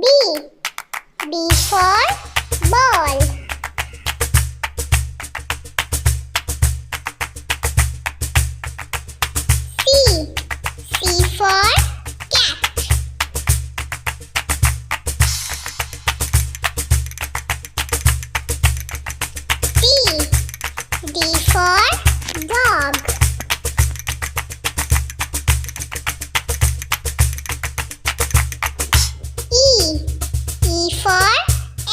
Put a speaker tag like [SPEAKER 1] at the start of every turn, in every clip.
[SPEAKER 1] B. B for ball. C. C for cat. D. D for dog. E. E for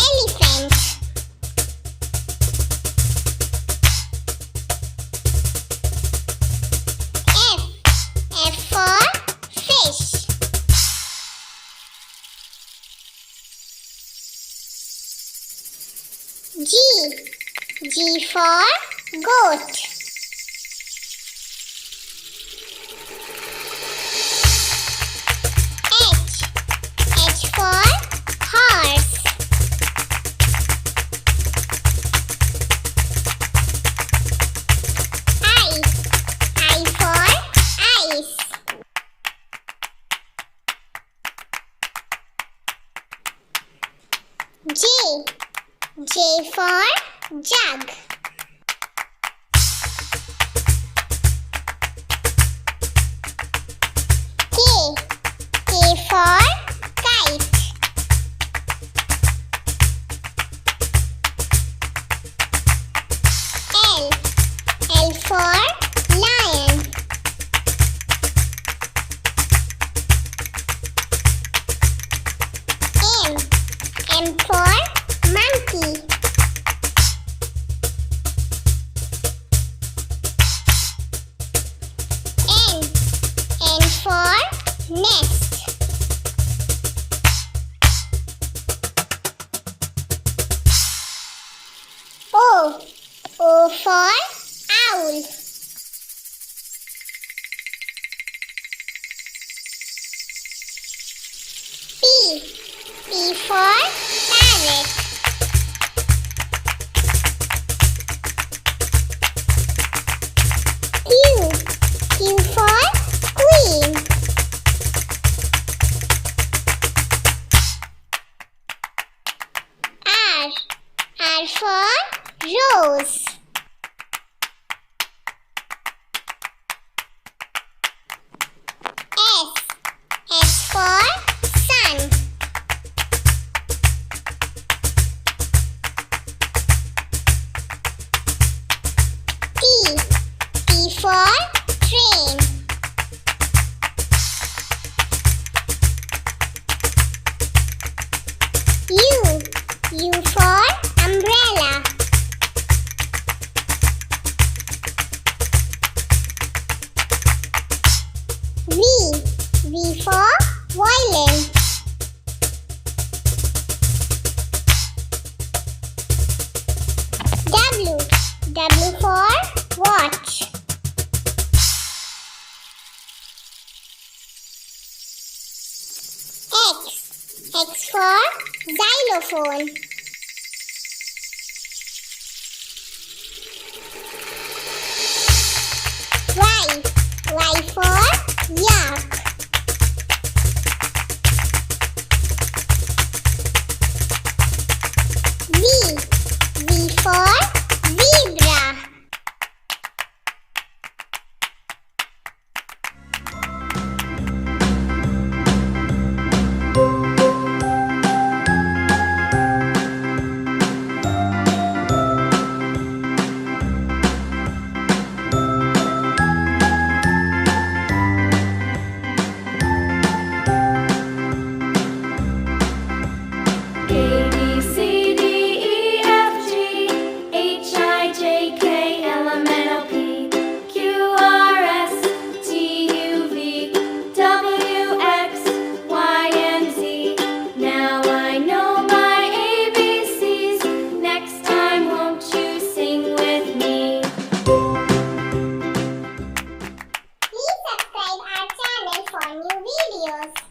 [SPEAKER 1] elephant. F. F for fish. G. G for goat. H. H for horse. I. I for ice. J. J for jug. K. K for kite. L. L for lion. M. M for monkey. N. N for nest. O. O for owl. P. P for parrot. Q. Q for queen. R. R for rose. S. S for sun. T. T for train. U. U for umbrella. V. V for violin. W. W for watch. X. X for xylophone. Y. Y for yak.